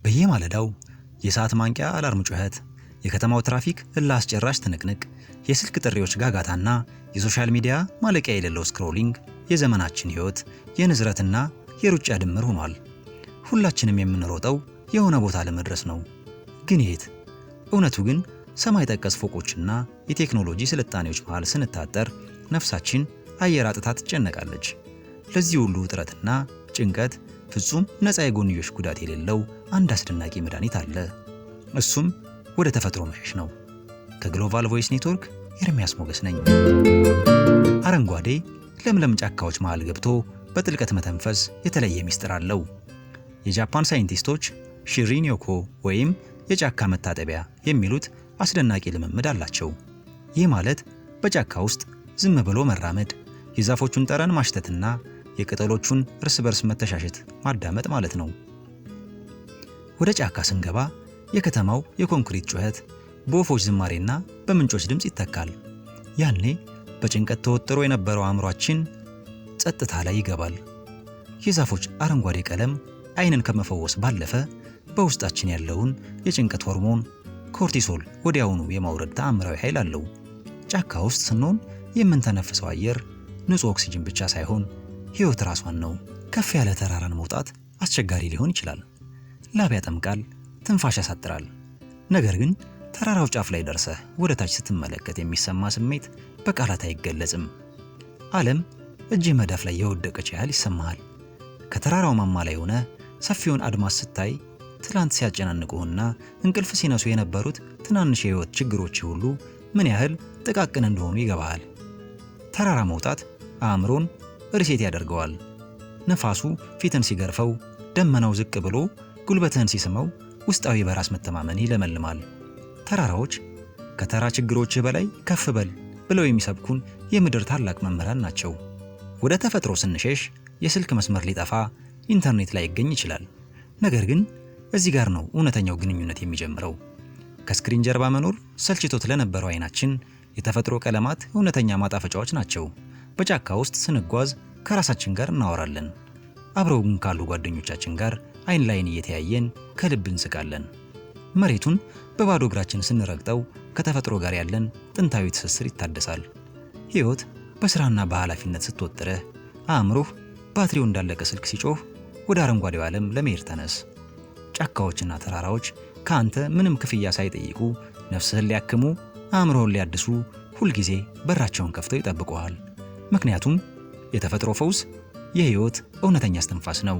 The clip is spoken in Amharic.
በየማለዳው የሰዓት ማንቂያ አላርም ጩኸት፣ የከተማው ትራፊክ እልህ አስጨራሽ ትንቅንቅ፣ የስልክ ጥሪዎች ጋጋታና የሶሻል ሚዲያ ማለቂያ የሌለው ስክሮሊንግ የዘመናችን ሕይወት የንዝረትና የሩጫ ድምር ሆኗል። ሁላችንም የምንሮጠው የሆነ ቦታ ለመድረስ ነው። ግን የት? እውነቱ ግን ሰማይ ጠቀስ ፎቆችና የቴክኖሎጂ ስልጣኔዎች መሃል ስንታጠር ነፍሳችን አየር አጥታ ትጨነቃለች። ለዚህ ሁሉ ውጥረትና ጭንቀት ፍጹም ነፃ የጎንዮሽ ጉዳት የሌለው አንድ አስደናቂ መድኃኒት አለ። እሱም ወደ ተፈጥሮ መሸሽ ነው። ከግሎባል ቮይስ ኔትወርክ ኤርሚያስ ሞገስ ነኝ። አረንጓዴ ለምለም ጫካዎች መሃል ገብቶ በጥልቀት መተንፈስ የተለየ ሚስጥር አለው። የጃፓን ሳይንቲስቶች ሺሪን ዮኮ ወይም የጫካ መታጠቢያ የሚሉት አስደናቂ ልምምድ አላቸው። ይህ ማለት በጫካ ውስጥ ዝም ብሎ መራመድ፣ የዛፎቹን ጠረን ማሽተትና የቅጠሎቹን እርስ በርስ መተሻሸት ማዳመጥ ማለት ነው። ወደ ጫካ ስንገባ የከተማው የኮንክሪት ጩኸት በወፎች ዝማሬና በምንጮች ድምፅ ይተካል። ያኔ በጭንቀት ተወጥሮ የነበረው አእምሯችን ጸጥታ ላይ ይገባል። የዛፎች አረንጓዴ ቀለም ዓይንን ከመፈወስ ባለፈ በውስጣችን ያለውን የጭንቀት ሆርሞን ኮርቲሶል ወዲያውኑ የማውረድ ተአምራዊ ኃይል አለው። ጫካ ውስጥ ስንሆን የምንተነፍሰው አየር ንጹህ ኦክሲጅን ብቻ ሳይሆን ሕይወት ራሷን ነው። ከፍ ያለ ተራራን መውጣት አስቸጋሪ ሊሆን ይችላል። ላብ ያጠምቃል፣ ትንፋሽ ያሳጥራል። ነገር ግን ተራራው ጫፍ ላይ ደርሰህ ወደ ታች ስትመለከት የሚሰማ ስሜት በቃላት አይገለጽም። ዓለም እጅህ መዳፍ ላይ የወደቀች ያህል ይሰማሃል። ከተራራው ማማ ላይ ሆነ ሰፊውን አድማስ ስታይ ትላንት ሲያጨናንቁህና እንቅልፍ ሲነሱ የነበሩት ትናንሽ የህይወት ችግሮች ሁሉ ምን ያህል ጥቃቅን እንደሆኑ ይገባሃል። ተራራ መውጣት አእምሮን ሪሴት ያደርገዋል። ነፋሱ ፊትን ሲገርፈው፣ ደመናው ዝቅ ብሎ ጉልበትህን ሲስመው ውስጣዊ በራስ መተማመን ይለመልማል። ተራራዎች ከተራ ችግሮችህ በላይ ከፍ በል ብለው የሚሰብኩን የምድር ታላቅ መምህራን ናቸው። ወደ ተፈጥሮ ስንሸሽ የስልክ መስመር ሊጠፋ፣ ኢንተርኔት ላይ ይገኝ ይችላል። ነገር ግን እዚህ ጋር ነው እውነተኛው ግንኙነት የሚጀምረው። ከስክሪን ጀርባ መኖር ሰልችቶት ለነበረው አይናችን የተፈጥሮ ቀለማት እውነተኛ ማጣፈጫዎች ናቸው። በጫካ ውስጥ ስንጓዝ ከራሳችን ጋር እናወራለን። አብረውን ካሉ ጓደኞቻችን ጋር አይን ላይን እየተያየን ከልብ እንስቃለን። መሬቱን በባዶ እግራችን ስንረግጠው ከተፈጥሮ ጋር ያለን ጥንታዊ ትስስር ይታደሳል። ሕይወት በስራና በኃላፊነት ስትወጥረህ አእምሮህ ባትሪው እንዳለቀ ስልክ ሲጮህ ወደ አረንጓዴው ዓለም ለመሄድ ተነስ። ጫካዎችና ተራራዎች ከአንተ ምንም ክፍያ ሳይጠይቁ ነፍስህን ሊያክሙ፣ አእምሮህን ሊያድሱ ሁልጊዜ በራቸውን ከፍተው ይጠብቁሃል። ምክንያቱም የተፈጥሮ ፈውስ የሕይወት እውነተኛ እስትንፋስ ነው።